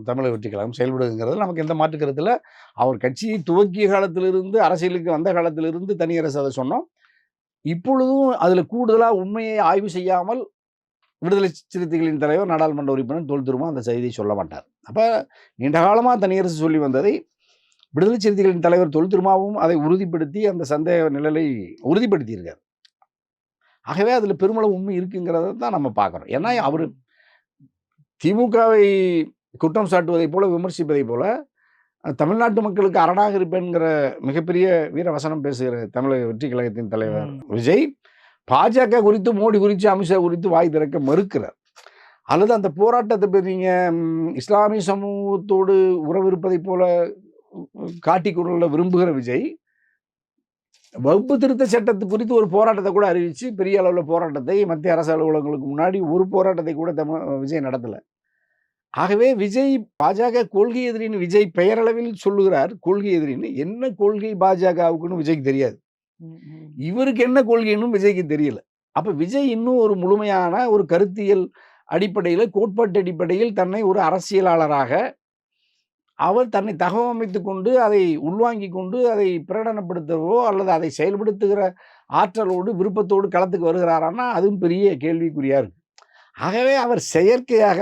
தமிழக வெற்றி கழகம் செயல்படுங்கிறது நமக்கு எந்த மாற்று கருத்தில். அவர் கட்சியை துவக்கிய காலத்திலிருந்து அரசியலுக்கு வந்த காலத்திலிருந்து தனியரசு அதை சொன்னோம். இப்பொழுதும் அதில் கூடுதலாக உண்மையை ஆய்வு செய்யாமல் விடுதலை சிறுத்தைகளின் தலைவர், நாடாளுமன்ற உறுப்பினர் தொல் திருமா அந்த செய்தியை சொல்ல மாட்டார். அப்போ நீண்ட காலமாக தனியரசு சொல்லி வந்ததை விடுதலை சிறுத்தைகளின் தலைவர் தொல் திருமாவும் அதை உறுதிப்படுத்தி அந்த சந்தேக நிழலை உறுதிப்படுத்தியிருக்கார். ஆகவே அதில் பெருமளவு உண்மை இருக்குங்கிறத தான் நம்ம பார்க்குறோம். ஏன்னா அவர் திமுகவை குற்றம் சாட்டுவதை போல, விமர்சிப்பதை போல, தமிழ்நாட்டு மக்களுக்கு அரணாக இருப்பேன்கிற மிகப்பெரிய வீரவசனம் பேசுகிற தமிழக வெற்றி கழகத்தின் தலைவர் விஜய் பாஜக குறித்து, மோடி குறித்து, அமித்ஷா குறித்து வாய் திறக்க மறுக்கிறார். அல்லது அந்த போராட்டத்தை நீங்கள் இஸ்லாமிய சமூகத்தோடு உறவு இருப்பதை போல காட்டிக்கொள்ள விரும்புகிற விஜய் வகுப்பு திருத்த சட்டத்து குறித்து ஒரு போராட்டத்தை கூட அறிவித்து பெரிய அளவில் போராட்டத்தை மத்திய அரசு அலுவலகங்களுக்கு முன்னாடி ஒரு போராட்டத்தை கூட விஜய் நடத்தலை. ஆகவே விஜய் பாஜக கொள்கை எதிரின்னு விஜய் பெயரளவில் சொல்லுகிறார். கொள்கை எதிரின்னு என்ன கொள்கை பாஜகவுக்குன்னு விஜய்க்கு தெரியாது. இவருக்கு என்ன கொள்கைன்னு விஜய்க்கு தெரியல. அப்ப விஜய் இன்னும் ஒரு முழுமையான ஒரு கருத்தியல் அடிப்படையில், கோட்பாட்டு அடிப்படையில் தன்னை ஒரு அரசியலாளராக அவர் தன்னை தகவமைத்து கொண்டு அதை உள்வாங்கி கொண்டு அதை பிரகடனப்படுத்தவோ அல்லது அதை செயல்படுத்துகிற ஆற்றலோடு விருப்பத்தோடு களத்துக்கு வருகிறாரான்னா அதுவும் பெரிய கேள்விக்குறியா இருக்கு. ஆகவே அவர் செயற்கையாக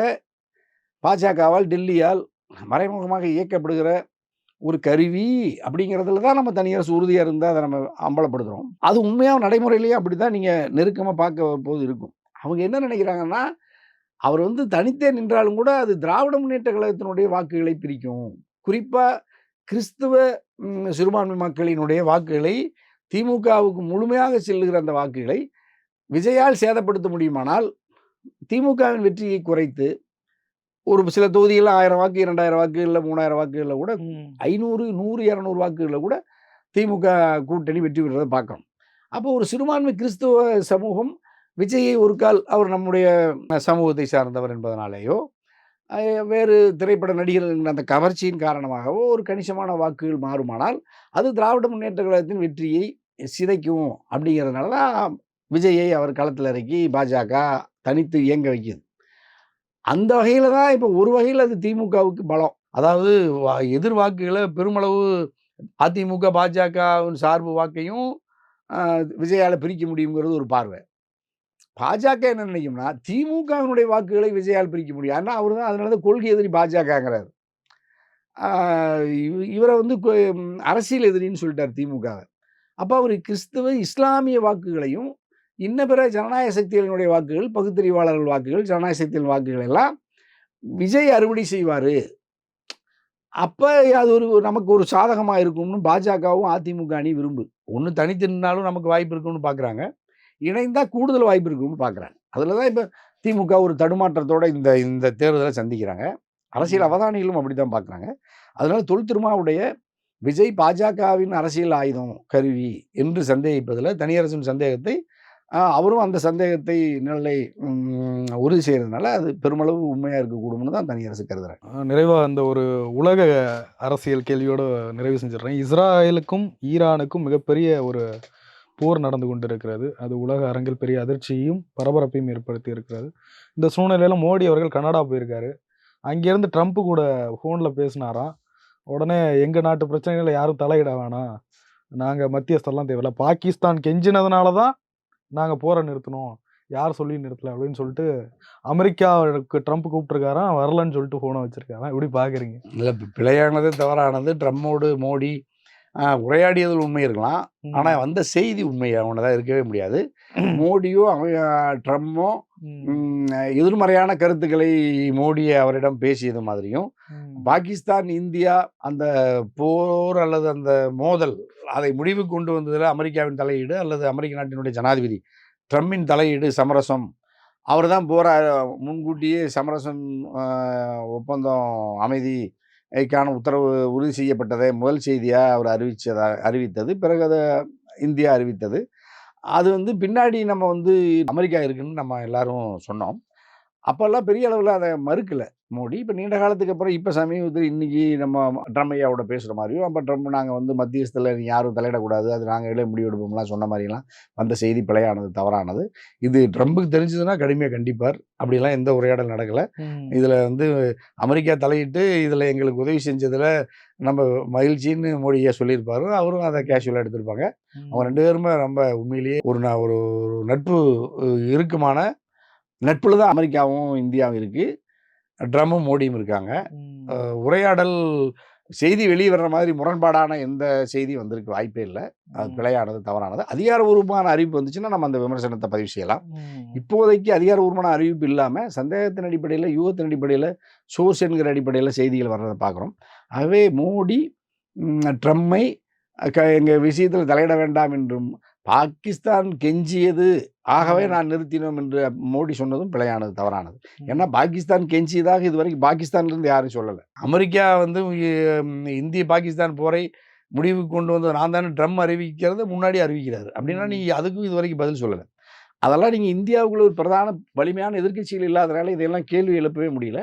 பாஜகவால், டெல்லியால் மறைமுகமாக இயக்கப்படுகிற ஒரு கருவி அப்படிங்கிறதுல தான் நம்ம தனியரசு உறுதியாக இருந்தால் அதை நம்ம அம்பலப்படுத்துகிறோம். அது உண்மையாக நடைமுறையிலேயே அப்படி தான் நீங்கள் நெருக்கமாக பார்க்க போது இருக்கும். அவங்க என்ன நினைக்கிறாங்கன்னா, அவர் தனித்தே நின்றாலும் கூட அது திராவிட முன்னேற்ற கழகத்தினுடைய வாக்குகளை பிரிக்கும். குறிப்பாக கிறிஸ்துவ சிறுபான்மை மக்களினுடைய வாக்குகளை, திமுகவுக்கு முழுமையாக செல்லுகிற அந்த வாக்குகளை விஜயால் சேதப்படுத்த முடியுமானால் திமுகவின் வெற்றியை குறைத்து ஒரு சில தொகுதிகளில் 1000 வாக்கு, 2000 வாக்கு, இல்லை 3000 வாக்குகளில் கூட 500, 100, 200 வாக்குகளில் கூட திமுக கூட்டணி வெற்றி பெறுறதை பார்க்கணும். அப்போ ஒரு சிறுபான்மை கிறிஸ்துவ சமூகம் விஜயை ஒரு கால் அவர் நம்முடைய சமூகத்தை சார்ந்தவர் என்பதனாலேயோ, வேறு திரைப்பட நடிகர்கள் அந்த கவர்ச்சியின் காரணமாகவோ ஒரு கணிசமான வாக்குகள் மாறுமானால் அது திராவிட முன்னேற்ற கழகத்தின் வெற்றியை சிதைக்கும். அப்படிங்கிறதுனால தான் விஜயை அவர் களத்தில் இறக்கி பாஜக தனித்து இயங்க வைக்கிது. அந்த வகையில தான் இப்ப ஒரு வகையில அது திமுகவுக்கு பலம். அதாவது எதிர் வாக்குகள பெருமளவு அதிமுக, பாஜகவின் சார்பு வாக்கையும் அ விஜயால பிரிக்க முடியுங்கிறது ஒரு பார்வை. பாஜக என்ன நினைக்கும்னா, திமுகவினுடைய வாக்குகளை விஜயால் பிரிக்க முடியும். ஏன்னா, அவரு தான் அதனால தான் கொள்கை எதிரி பாஜகங்கிறாரு. ஆ இவர வந்து அரசியல் எதிரின்னு சொல்லிட்டாரு திமுகவ. அப்ப அவரு கிறிஸ்தவ, இஸ்லாமிய வாக்குகளையும், இன்ன பிற ஜனநாயக சக்திகளினுடைய வாக்குகள், பகுத்தறிவாளர்கள் வாக்குகள், ஜனநாயக சக்திகளின் வாக்குகள் எல்லாம் விஜய் அறுவடை செய்வாரு. அப்ப அது நமக்கு ஒரு சாதகமா இருக்கும்னு பாஜகவும், அதிமுக அணி விரும்பு. ஒண்ணு தனித்து நின்னாலும் நமக்கு வாய்ப்பு இருக்கும்னு பார்க்குறாங்க. இணைந்தா கூடுதல் வாய்ப்பு இருக்கும்னு பார்க்குறாங்க. அதுல தான் இப்ப திமுக ஒரு தடுமாற்றத்தோட இந்த இந்த தேர்தல சந்திக்கிறாங்க. அரசியல் ம். அவதானிகளும் அப்படித்தான் பார்க்குறாங்க. அதனால தொல் திருமாவுடைய விஜய் பாஜகவின் அரசியல் ஆயுதம், கருவி என்று சந்தேகிப்பதில தனியரசின் சந்தேகத்தை அவரும் அந்த சந்தேகத்தை நிழலை உறுதி செய்றதுனால, அது பெருமளவு உண்மையா இருக்கக்கூடும்னு தான் தனியரசு கருதுறாங்க. நிறைவா அந்த ஒரு உலக அரசியல் கேள்வியோட நிறைவு செஞ்சுடுறேன். இஸ்ராயலுக்கும், ஈரானுக்கும் மிகப்பெரிய ஒரு போர் நடந்து கொண்டிருக்கிறது. அது உலக அரங்கில் பெரிய அதிர்ச்சியையும், பரபரப்பையும் ஏற்படுத்தி இருக்கிறது. இந்த சூழ்நிலையில மோடி அவர்கள் கனடா போயிருக்காரு. அங்கேருந்து ட்ரம்ப் கூட ஃபோன்ல பேசினாராம். உடனே எங்க நாட்டு பிரச்சனைகள்ல யாரும் தலையிட வேணாம். நாங்க மத்தியஸ்தர்லாம் தேவையில்ல. பாகிஸ்தான் கெஞ்சினதுனால தான் நாங்க போர நிறுத்துனோம். யார் சொல்லி நிறுத்தல அப்படின்னு சொல்லிட்டு அமெரிக்காவுக்கு ட்ரம்ப் கூப்பிட்டுருக்காராம். வரலன்னு சொல்லிட்டு ஃபோன வச்சிருக்காராம். எப்படி பார்க்குறீங்க? இல்ல பிழையானது, தவறானது ட்ரம்மோடு மோடி உரையாடியதில் உண்மை இருக்கலாம். ஆனா ம். வந்த செய்தி உண்மையானதா இருக்கவே முடியாது. மோடியோ, ட்ரம்மோ ம். எதிர்மறையான கருத்துக்களை மோடி அவரிடம் பேசியது மாதிரியும், ம். பாகிஸ்தான், இந்தியா அந்த போர் அல்லது அந்த மோதல் அதை முடிவுக்கு கொண்டு வந்ததில அமெரிக்காவின் தலையீடு அல்லது அமெரிக்க நாட்டினுடைய ஜனாதிபதி ட்ரம்பின் தலையீடு, சமரசம். அவர் தான் முன்கூட்டியே சமரசம் அ ஒப்பந்தம் அமைதிக்கான உத்தரவு உறுதி செய்யப்பட்டதை முதல் செய்தியா அவர் அறிவித்தது. பிறகு அத இந்தியா அறிவித்தது. அது வந்து பின்னாடி நம்ம வந்து அமெரிக்கா இருக்குன்னு நம்ம எல்லாரும் சொன்னோம். அப்பல்லாம் பெரிய அளவுல அத மறுக்கல மோடி. இப்ப நீண்ட காலத்துக்கு அப்புறம் இப்ப சமீபத்தில இன்னைக்கு நம்ம ட்ரம்ப் ஐயாவோட பேசுற மாரியும், அப்ப ட்ரம்ப் நாங்க வந்து மத்தியஸ்தல யாரும் தலையிடக்கூடாது. அது நாங்களே முடிவெடுப்போம்லாம் சொன்ன மாரிலாம் வந்த செய்தி பிழையானது, தவறானது. இது ட்ரம்புக்கு தெரிஞ்சதுன்னா கடுமையா கண்டிப்பார். அப்படிலாம் எந்த உரையாடல் நடக்கல. ம். இதுல வந்து அமெரிக்கா தலையிட்டு இதுல எங்களுக்கு உதவி செஞ்சதுல நம்ம மகிழ்ச்சின்னு மோடி ஐயா சொல்லியிருப்பாரு. அவரும் அத கேஷுவலா எடுத்திருப்பாங்க. அவங்க ம். 2 பேருமே ரொம்ப உண்மையிலேயே ஒரு நட்பு இறுக்கமான நட்புல தான் அமெரிக்காவும், இந்தியாவும் இருக்கு. ட்ரம்மும், மோடியும் இருக்காங்க. அ ம். உரையாடல் செய்தி வெளிய வர்ற மாதிரி முரண்பாடான எந்த செய்தியும் வந்திருக்க வாய்ப்பே இல்ல. அது ம். பிழையானது, தவறானது. அதிகாரபூர்வமான அறிவிப்பு வந்துச்சுன்னா, நம்ம அந்த விமர்சனத்த பதிவு செய்யலாம். ம். இப்போதைக்கு அதிகாரபூர்வமான அறிவிப்பு இல்லாம, சந்தேகத்தின் அடிப்படையில, யூகத்தின் அடிப்படையில, சோர்ஸ் என்கிற அடிப்படையில செய்திகள் வர்றத பார்க்குறோம். ஆகவே மோடி ட்ரம்மை எங்க விஷயத்தில தலையிட வேண்டாம் என்றும், பாகிஸ்தான் கெஞ்சியது, ஆகவே ம். நான் நிறுத்தினோம் என்று மோடி சொன்னதும் பிழையானது, தவறானது. ஏன்னா ம். பாகிஸ்தான் கெஞ்சியதாக இதுவரைக்கும் பாகிஸ்தான்லேருந்து யாரும் சொல்லல. அமெரிக்கா வந்து இந்திய பாகிஸ்தான் போரை முடிவுக்கு கொண்டு வந்தது நான் தான்னு ட்ரம்ப் அறிவிக்கிறத முன்னாடியே அறிவிக்கிறாரு. அப்படின்னா ம். நீங்க அதுக்கும் இதுவரைக்கும் பதில் சொல்லல. அதெல்லாம் நீங்க இந்தியாவுக்குள்ள ஒரு பிரதான வலிமையான எதிர்க்கட்சிகள் இல்லாதனால இதையெல்லாம் கேள்வி எழுப்பவே முடியல.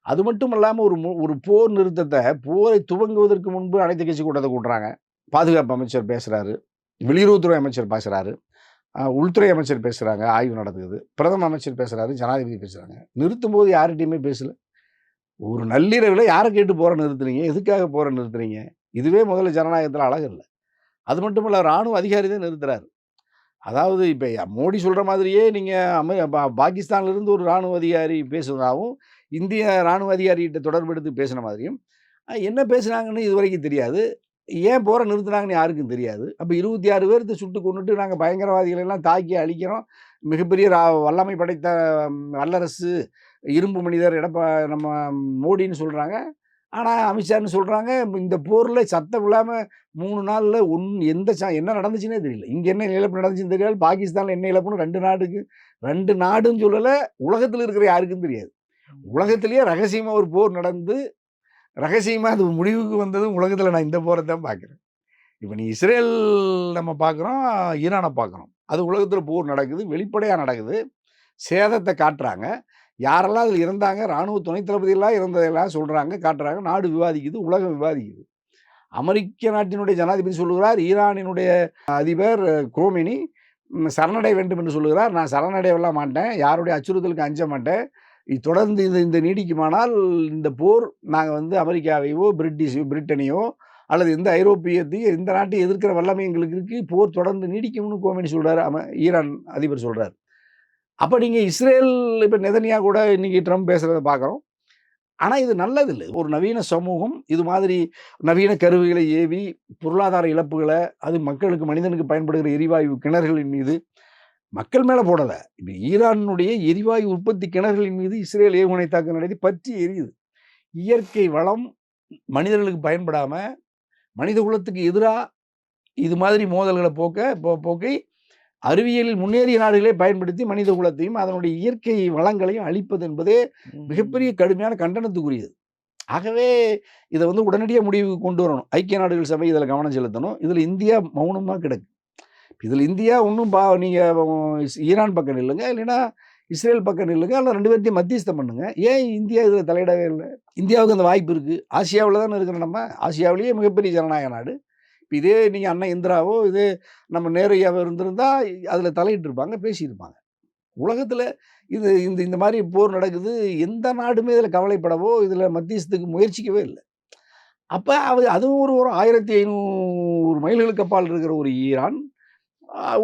அது மட்டும் இல்லாம ஒரு போர் நிறுத்தத்த போரை துவங்குவதற்கு முன்பு அனைத்து கட்சி கூட்டத்த கூட்டுறாங்க. பாதுகாப்பு அமைச்சர் பேசுறாரு. வெளியுறவுத்துறை அமைச்சர் பேசுறாரு. உள்துறை அமைச்சர் பேசுறாங்க. ஆய்வு நடக்குது. பிரதம அமைச்சர் பேசுறாரு. ஜனாதிபதி பேசுறாங்க. நிறுத்தும்போது யார்கிட்டயுமே பேசல. ஒரு நள்ளிரவுல யார கேட்டு போர நிறுத்துறீங்க? எதுக்காக போர நிறுத்துறீங்க? இதுவே முதல்ல ஜனநாயகத்துல அழகு இல்ல. அது மட்டும் இல்ல ராணுவ அதிகாரி தான் நிறுத்துறாரு. அதாவது இப்ப மோடி சொல்ற மாதிரியே நீங்க பாகிஸ்தான்ல இருந்து ஒரு ராணுவ அதிகாரி பேசுவதாகவும், இந்திய ராணுவ அதிகாரிகிட்ட தொடர்பு எடுத்து பேசின மாதிரியும், என்ன பேசுனாங்கன்னு இதுவரைக்கும் தெரியாது. ஏன் போர நிறுத்துனாங்கன்னு யாருக்கும் தெரியாது. அப்ப 26 பேர்த்த சுட்டு கொன்னுட்டு நாங்க பயங்கரவாதிகளை எல்லாம் தாக்கி அழிக்கிறோம். மிகப்பெரிய வல்லமை படைத்த வல்லரசு, இரும்பு மனிதர் நம்ம மோடின்னு சொல்றாங்க. ஆனா அமித்ஷான்னு சொல்றாங்க. இந்த போர்ல சத்தம் இல்லாம 3 நாள்ல எந்த என்ன நடந்துச்சுன்னே தெரியல. இங்க என்ன இழப்பு நடந்துச்சுன்னு தெரியாது. பாகிஸ்தான்ல என்ன இழப்புன்னு 2 நாடுக்கு 2 நாடுன்னு சொல்லல. உலகத்துல இருக்கிற யாருக்கும் தெரியாது. ம். உலகத்திலேயே ரகசியமா ஒரு போர் நடந்து, ரகசியமா அது முடிவுக்கு வந்ததும் உலகத்துல நான் இந்த போர தான் பார்க்கிறேன். இப்ப நீ இஸ்ரேல் நம்ம பார்க்குறோம், ஈரான பார்க்குறோம். அது உலகத்துல போர் நடக்குது. வெளிப்படையா நடக்குது. சேதத்த காட்டுறாங்க. யாரெல்லாம் அதில இறந்தாங்க, ராணுவ துணை தளபதியெல்லாம் இறந்ததெல்லாம் சொல்றாங்க, காட்டுறாங்க. நாடு விவாதிக்குது, உலகம் விவாதிக்குது. அமெரிக்க நாட்டினுடைய ஜனாதிபதி சொல்லுகிறார், ஈரானினுடைய அதிபர் கோமெனி சரணடைய வேண்டும் என்று சொல்லுகிறார். நான் சரணடையவெல்லாம் மாட்டேன். யாருடைய அச்சுறுத்தலுக்கு அஞ்ச மாட்டேன். தொடர்ந்து இந்த நீடிக்குமானால் இந்த போர் நாங்கள் வந்து அமெரிக்காவையோ பிரிட்டனையோ அல்லது எந்த ஐரோப்பியத்தையும் எந்த நாட்டையும் எதிர்க்கிற வல்லமை எங்களுக்கு இருக்குது, போர் தொடர்ந்து நீடிக்கும்னு கோமெனி சொல்கிறார், ஈரான் அதிபர் சொல்கிறார். அப்போ நீங்கள் இஸ்ரேல் இப்போ நெதன்யா கூட இன்றைக்கி ட்ரம்ப் பேசுகிறத பார்க்குறோம். ஆனால் இது நல்லதில்லை. ஒரு நவீன சமூகம் இது மாதிரி நவீன கருவிகளை ஏவி பொருளாதார இழப்புகளை, அது மக்களுக்கு மனிதனுக்கு பயன்படுகிற எரிவாயு கிணறுகளின் மீது மக்கள் மேலே போடலை. இப்போ ஈரானுடைய எரிவாயு உற்பத்தி கிணறுகளின் மீது இஸ்ரேல் ஏவுகணை தாக்குதல் நடத்தி பற்றி எரியுது. இயற்கை வளம் மனிதர்களுக்கு பயன்படாமல் மனித குலத்துக்கு எதிராக இது மாதிரி மோதல்களை போக்கை அறிவியலில் முன்னேறிய நாடுகளே பயன்படுத்தி மனித குலத்தையும் அதனுடைய இயற்கை வளங்களையும் அழிப்பது என்பதே மிகப்பெரிய கடுமையான கண்டனத்துக்குரியது. ஆகவே இதை வந்து உடனடியாக முடிவுக்கு கொண்டு வரணும். ஐக்கிய நாடுகள் சபை இதில் கவனம் செலுத்தணும். இதில் இந்தியா மௌனமாக கிடக்கு. இதில் இந்தியா ஒன்றும் நீங்கள் ஈரான் பக்கம் இல்லைங்க, இல்லைன்னா இஸ்ரேல் பக்கம் இல்லைங்க, இல்லை 2 பேர்த்தையும் மத்தியஸ்தம் பண்ணுங்க. ஏன் இந்தியா இதில் தலையிடவே இல்லை? இந்தியாவுக்கு அந்த வாய்ப்பு இருக்குது. ஆசியாவில் தானே இருக்கிறோம். நம்ம ஆசியாவிலேயே மிகப்பெரிய ஜனநாயக நாடு. இப்போ இதே நீங்கள் அண்ணன் இந்திராவோ இதே நம்ம நேரையாவோ இருந்திருந்தால் அதில் தலையிட்டிருப்பாங்க, பேசியிருப்பாங்க. உலகத்தில் இந்த மாதிரி போர் நடக்குது, எந்த நாடுமே இதில் கவலைப்படவோ இதில் மத்தியஸ்துக்கு முயற்சிக்கவே இல்லை. அப்போ அதுவும் ஒரு 1500 மைல்களுக்கு அப்பால் இருக்கிற ஒரு ஈரான்,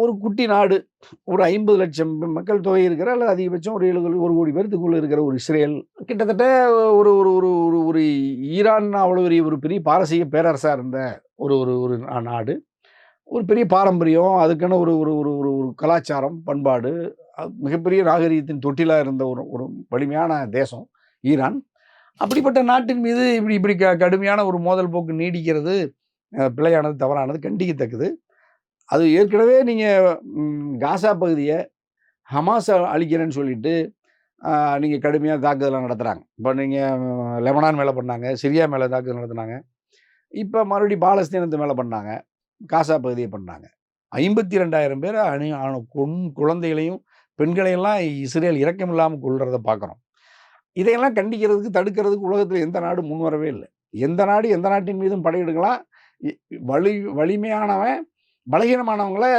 ஒரு குட்டி நாடு, ஒரு 50 லட்சம் மக்கள் தொகை இருக்கிற அல்லது அதிகபட்சம் ஒரு 1 கோடி பேர்த்துக்குள்ளே இருக்கிற ஒரு இஸ்ரேல், கிட்டத்தட்ட ஒரு ஒரு ஒரு ஒரு ஒரு ஈரான் அவ்வளோ ஒரு பெரிய பாரசீக பேரரசாக இருந்த ஒரு ஒரு ஒரு நாடு, ஒரு பெரிய பாரம்பரியம், அதுக்கான ஒரு ஒரு ஒரு ஒரு ஒரு கலாச்சாரம், பண்பாடு, மிகப்பெரிய நாகரீகத்தின் தொட்டிலாக இருந்த ஒரு ஒரு வலிமையான தேசம் ஈரான். அப்படிப்பட்ட நாட்டின் மீது இப்படி கடுமையான ஒரு மோதல் போக்கு நீடிக்கிறது பிழையானது, தவறானது, கண்டிக்கத்தக்கது. அது ஏற்கனவே நீங்கள் காசா பகுதியை ஹமாஸ் அழிக்கிறேன்னு சொல்லிட்டு நீங்கள் கடுமையாக தாக்குதலாம் நடத்துகிறாங்க. இப்போ நீங்கள் லெபனான் மேலே பண்ணாங்க, சிரியா மேலே தாக்குதல் நடத்துனாங்க, இப்போ மறுபடியும் பாலஸ்தீனத்து மேலே பண்ணாங்க, காசா பகுதியை பண்ணாங்க. 52,000 பேர் குழந்தைகளையும் பெண்களையெல்லாம் இஸ்ரேல் இரக்கம் இல்லாமல் கொள்றதை பார்க்குறோம். இதையெல்லாம் கண்டிக்கிறதுக்கு, தடுக்கிறதுக்கு உலகத்தில் எந்த நாடு முன்வரவே இல்லை. எந்த நாட்டின் மீதும் படையெடுக்கலாம். வலிமையானவன் பலகீனமானவங்களை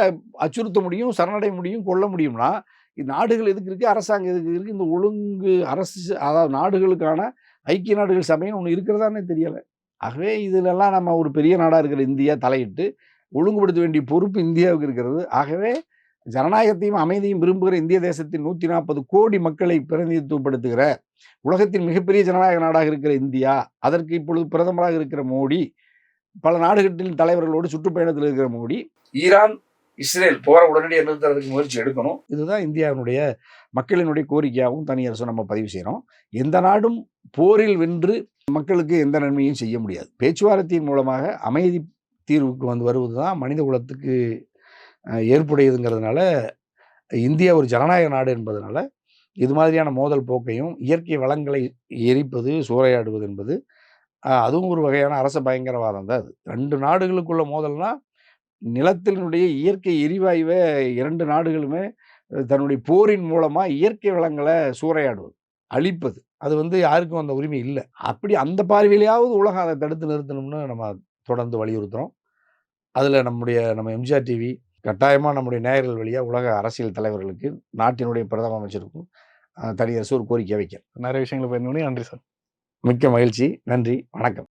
அச்சுறுத்த முடியும், சரணடைய முடியும், கொல்ல முடியும்னா நாடுகள் எதுக்கு இருக்குது, அரசாங்கம் எதுக்கு இருக்குது, இந்த ஒழுங்கு அரசு, அதாவது நாடுகளுக்கான ஐக்கிய நாடுகள் சபைன்னு ஒன்று இருக்கிறதானே தெரியலை. ஆகவே இதிலெல்லாம் நம்ம ஒரு பெரிய நாடாக இருக்கிற இந்தியா தலையிட்டு ஒழுங்குபடுத்த வேண்டிய பொறுப்பு இந்தியாவுக்கு இருக்கிறது. ஆகவே ஜனநாயகத்தையும் அமைதியும் விரும்புகிற இந்திய தேசத்தின் 140 கோடி மக்களை பிரதிநிதித்துவப்படுத்துகிற உலகத்தின் மிகப்பெரிய ஜனநாயக நாடாக இருக்கிற இந்தியா, அதற்கு இப்பொழுது பிரதமராக இருக்கிற மோடி, பல நாடுகளின் தலைவர்களோடு சுற்றுப்பயணத்தில் இருக்கிற மோடி, ஈரான் இஸ்ரேல் போரை உடனடியாக நிறுத்துறதுக்கு முயற்சி எடுக்கணும். இதுதான் இந்தியாவினுடைய மக்களினுடைய கோரிக்கையாகவும் தனியரசும் நம்ம பதிவு செய்கிறோம். எந்த நாடும் போரில் வென்று மக்களுக்கு எந்த நன்மையும் செய்ய முடியாது. பேச்சுவார்த்தையின் மூலமாக அமைதி தீர்வுக்கு வருவது தான் மனித குலத்துக்கு ஏற்புடையதுங்கிறதுனால, இந்தியா ஒரு ஜனநாயக நாடு என்பதனால இது மாதிரியான மோதல் போக்கையும் இயற்கை வளங்களை எரிப்பது, சூறையாடுவது என்பது அதுவும் ஒரு வகையான அரச பயங்கரவாதம் தான். அது 2 நாடுகளுக்குள்ள மோதல்னா நிலத்தினுடைய இயற்கை எரிவாயுவை 2 நாடுகளுமே தன்னுடைய போரின் மூலமா இயற்கை வளங்களை சூறையாடுவது, அழிப்பது, அது யாருக்கும் அந்த உரிமை இல்லை. அப்படி அந்த பார்வையிலேயாவது உலகம் அதை தடுத்து நிறுத்தணும்னு நம்ம தொடர்ந்து வலியுறுத்துறோம். அதில் நம்ம எம்ஜிஆர் டிவி கட்டாயமாக நம்முடைய நேயர்கள் வழியாக உலக அரசியல் தலைவர்களுக்கு, நாட்டினுடைய பிரதம அமைச்சருக்கும் தனியரசு ஒரு கோரிக்கை வைக்க. நிறைய விஷயங்களை பயன்படுத்தி. நன்றி சார். மிக்க மகிழ்ச்சி. நன்றி. வணக்கம்.